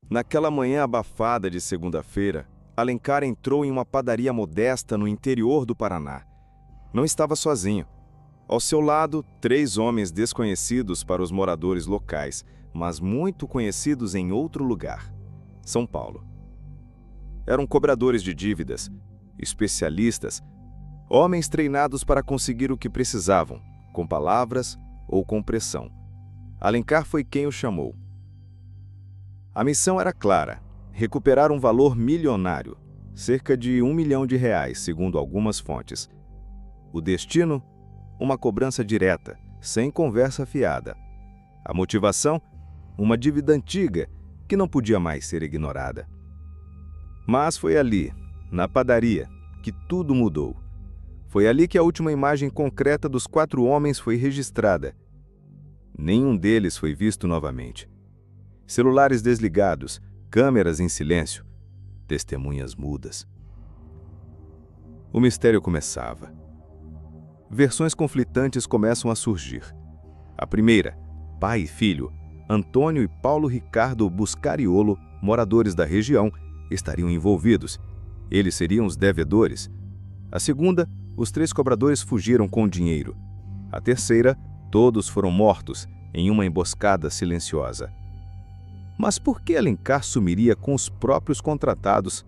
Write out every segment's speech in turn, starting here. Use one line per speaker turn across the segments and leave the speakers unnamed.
Naquela manhã abafada de segunda-feira, Alencar entrou em uma padaria modesta no interior do Paraná. Não estava sozinho. Ao seu lado, 3 homens desconhecidos para os moradores locais, mas muito conhecidos em outro lugar: São Paulo. Eram cobradores de dívidas, especialistas, homens treinados para conseguir o que precisavam, com palavras ou com pressão. Alencar foi quem o chamou. A missão era clara: recuperar um valor milionário, cerca de R$ 1 milhão, segundo algumas fontes. O destino? Uma cobrança direta, sem conversa fiada. A motivação? Uma dívida antiga, que não podia mais ser ignorada. Mas foi ali, na padaria, que tudo mudou. Foi ali que a última imagem concreta dos 4 homens foi registrada. Nenhum deles foi visto novamente. Celulares desligados, câmeras em silêncio, testemunhas mudas. O mistério começava. Versões conflitantes começam a surgir. A primeira: pai e filho, Antônio e Paulo Ricardo Buscariolo, moradores da região, estariam envolvidos. Eles seriam os devedores. A segunda: os 3 cobradores fugiram com o dinheiro. A terceira: todos foram mortos em uma emboscada silenciosa. Mas por que Alencar sumiria com os próprios contratados?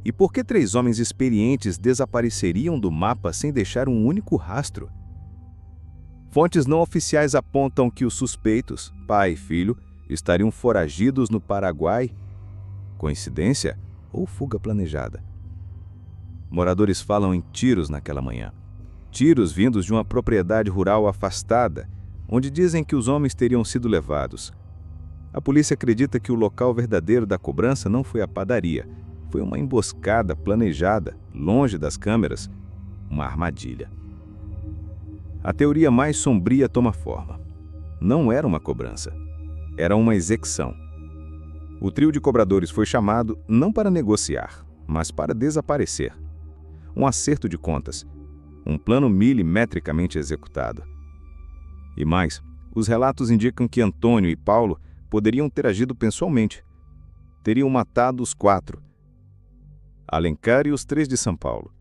E por que 3 homens experientes desapareceriam do mapa sem deixar um único rastro? Fontes não oficiais apontam que os suspeitos, pai e filho, estariam foragidos no Paraguai. Coincidência ou fuga planejada? Moradores falam em tiros naquela manhã. Tiros vindos de uma propriedade rural afastada, onde dizem que os homens teriam sido levados. A polícia acredita que o local verdadeiro da cobrança não foi a padaria. Foi uma emboscada planejada, longe das câmeras, uma armadilha. A teoria mais sombria toma forma. Não era uma cobrança, era uma execução. O trio de cobradores foi chamado não para negociar, mas para desaparecer. Um acerto de contas, um plano milimetricamente executado. E mais, os relatos indicam que Antônio e Paulo poderiam ter agido pessoalmente. Teriam matado os 4, Alencar e os 3 de São Paulo,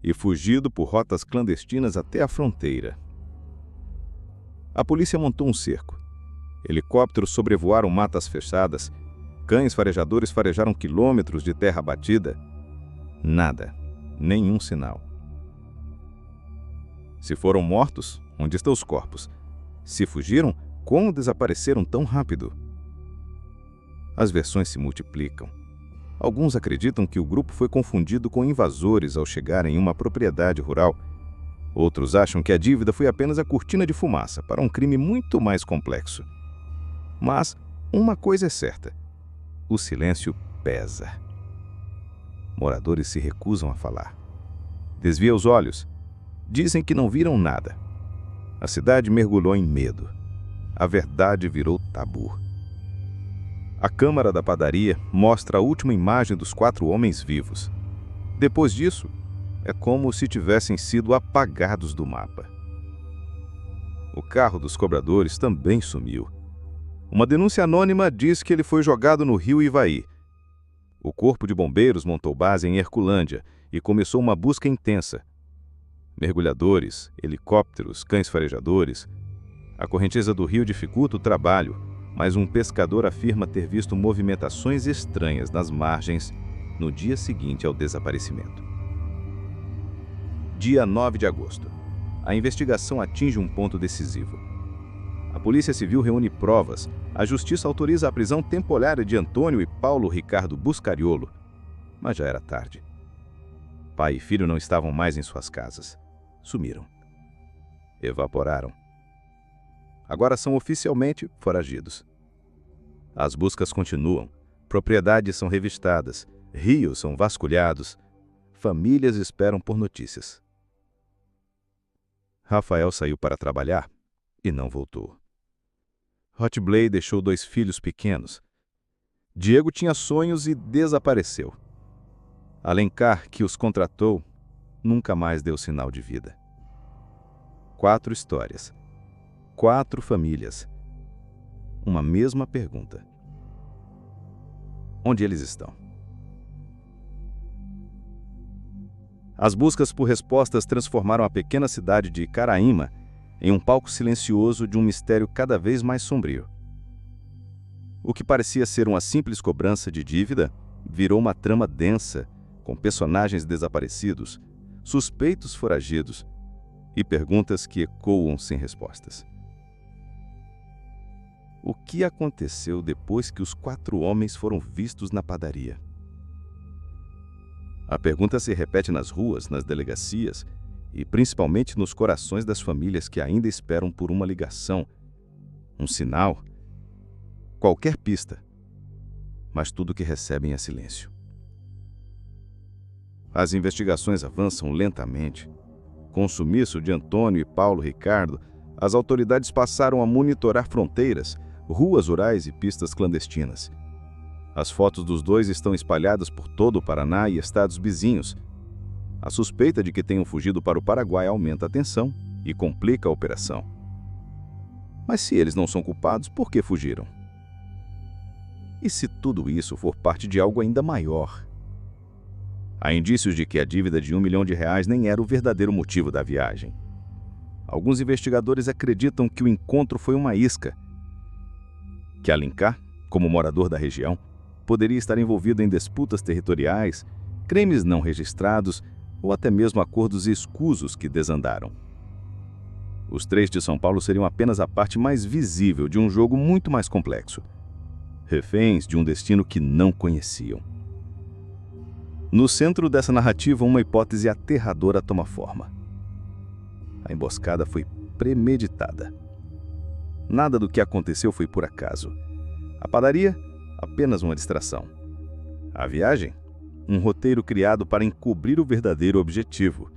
e fugido por rotas clandestinas até a fronteira. A polícia montou um cerco. Helicópteros sobrevoaram matas fechadas. Cães farejadores farejaram quilômetros de terra batida. Nada, nenhum sinal. Se foram mortos, onde estão os corpos? Se fugiram, como desapareceram tão rápido? As versões se multiplicam. Alguns acreditam que o grupo foi confundido com invasores ao chegar em uma propriedade rural. Outros acham que a dívida foi apenas a cortina de fumaça para um crime muito mais complexo. Mas uma coisa é certa: o silêncio pesa. Moradores se recusam a falar. Desviam os olhos. Dizem que não viram nada. A cidade mergulhou em medo. A verdade virou tabu. A câmara da padaria mostra a última imagem dos 4 homens vivos. Depois disso, é como se tivessem sido apagados do mapa. O carro dos cobradores também sumiu. Uma denúncia anônima diz que ele foi jogado no rio Ivaí. O corpo de bombeiros montou base em Herculândia e começou uma busca intensa. Mergulhadores, helicópteros, cães farejadores. A correnteza do rio dificulta o trabalho, mas um pescador afirma ter visto movimentações estranhas nas margens no dia seguinte ao desaparecimento. Dia 9 de agosto. A investigação atinge um ponto decisivo. A Polícia Civil reúne provas. A Justiça autoriza a prisão temporária de Antônio e Paulo Ricardo Buscariolo. Mas já era tarde. Pai e filho não estavam mais em suas casas. Sumiram. Evaporaram. Agora são oficialmente foragidos. As buscas continuam, propriedades são revistadas, rios são vasculhados, famílias esperam por notícias. Rafael saiu para trabalhar e não voltou. Hotblay deixou 2 filhos pequenos. Diego tinha sonhos e desapareceu. Alencar, que os contratou, nunca mais deu sinal de vida. 4 histórias. 4 famílias. Uma mesma pergunta.
onde eles estão. As buscas por respostas transformaram a pequena cidade de Caraíma em um palco silencioso de um mistério cada vez mais sombrio. O que parecia ser uma simples cobrança de dívida virou uma trama densa, com personagens desaparecidos, suspeitos foragidos e perguntas que ecoam sem respostas. O que aconteceu depois que os 4 homens foram vistos na padaria? A pergunta se repete nas ruas, nas delegacias e principalmente nos corações das famílias que ainda esperam por uma ligação, um sinal, qualquer pista, mas tudo que recebem é silêncio. As investigações avançam lentamente. Com o sumiço de Antônio e Paulo Ricardo, as autoridades passaram a monitorar fronteiras, ruas rurais e pistas clandestinas. As fotos dos dois estão espalhadas por todo o Paraná e estados vizinhos. A suspeita de que tenham fugido para o Paraguai aumenta a tensão e complica a operação. Mas se eles não são culpados, por que fugiram? E se tudo isso for parte de algo ainda maior? Há indícios de que a dívida de R$1 milhão nem era o verdadeiro motivo da viagem. Alguns investigadores acreditam que o encontro foi uma isca, que Alencar, como morador da região, poderia estar envolvido em disputas territoriais, crimes não registrados ou até mesmo acordos escusos que desandaram. Os 3 de São Paulo seriam apenas a parte mais visível de um jogo muito mais complexo. Reféns de um destino que não conheciam. No centro dessa narrativa, uma hipótese aterradora toma forma. A emboscada foi premeditada. Nada do que aconteceu foi por acaso. A padaria, apenas uma distração. A viagem, um roteiro criado para encobrir o verdadeiro objetivo: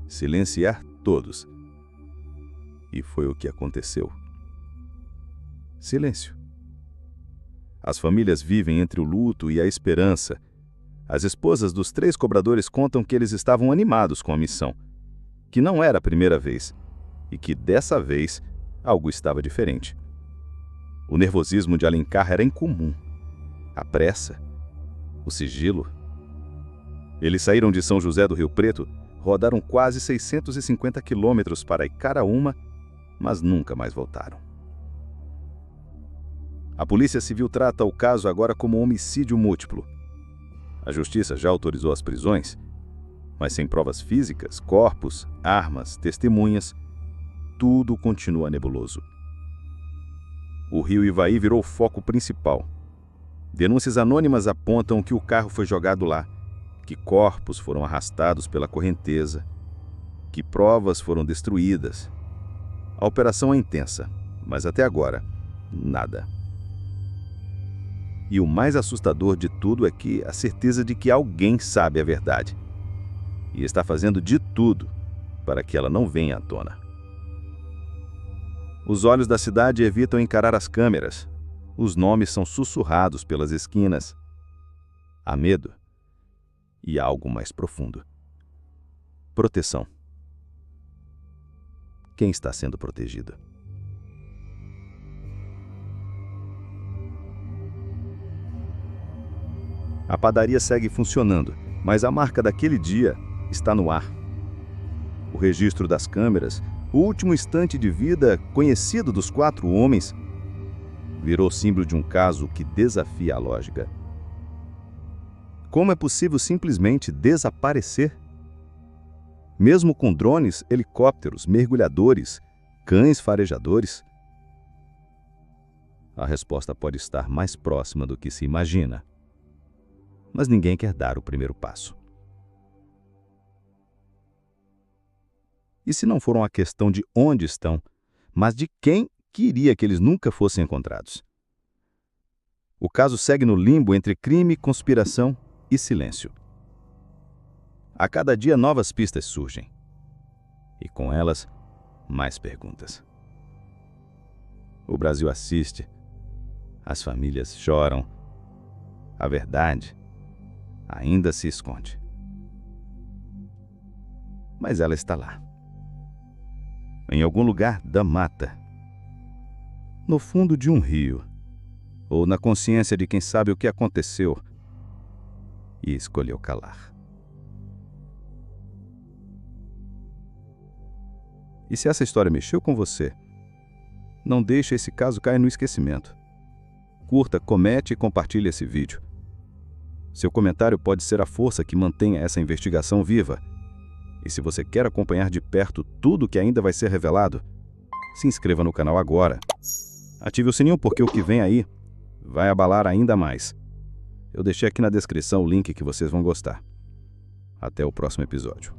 silenciar todos. E foi o que aconteceu. Silêncio. As famílias vivem entre o luto e a esperança. As esposas dos 3 cobradores contam que eles estavam animados com a missão, que não era a primeira vez, e que dessa vez algo estava diferente. O nervosismo de Alencar era incomum. A pressa, o sigilo. Eles saíram de São José do Rio Preto, rodaram quase 650 quilômetros para Icaraúma, mas nunca mais voltaram. A Polícia Civil trata o caso agora como homicídio múltiplo. A Justiça já autorizou as prisões, mas sem provas físicas, corpos, armas, testemunhas, tudo continua nebuloso. O rio Ivaí virou o foco principal. Denúncias anônimas apontam que o carro foi jogado lá, que corpos foram arrastados pela correnteza, que provas foram destruídas. A operação é intensa, mas até agora, nada. E o mais assustador de tudo é que a certeza de que alguém sabe a verdade e está fazendo de tudo para que ela não venha à tona. Os olhos da cidade evitam encarar as câmeras. Os nomes são sussurrados pelas esquinas. Há medo e algo mais profundo. Proteção. Quem está sendo protegido? A padaria segue funcionando, mas a marca daquele dia está no ar. O registro das câmeras, o último instante de vida conhecido dos 4 homens, virou símbolo de um caso que desafia a lógica. Como é possível simplesmente desaparecer? Mesmo com drones, helicópteros, mergulhadores, cães farejadores? A resposta pode estar mais próxima do que se imagina. Mas ninguém quer dar o primeiro passo. E se não for uma questão de onde estão, mas de quem queria que eles nunca fossem encontrados? O caso segue no limbo entre crime, conspiração e silêncio. A cada dia novas pistas surgem. E com elas, mais perguntas. O Brasil assiste. As famílias choram. A verdade ainda se esconde. Mas ela está lá. Em algum lugar da mata. No fundo de um rio. ou na consciência de quem sabe o que aconteceu e escolheu calar. E se essa história mexeu com você, não deixe esse caso cair no esquecimento. Curta, comente e compartilhe esse vídeo. Seu comentário pode ser a força que mantenha essa investigação viva. E se você quer acompanhar de perto tudo que ainda vai ser revelado, se inscreva no canal agora. Ative o sininho porque o que vem aí vai abalar ainda mais. Eu deixei aqui na descrição o link que vocês vão gostar. Até o próximo episódio.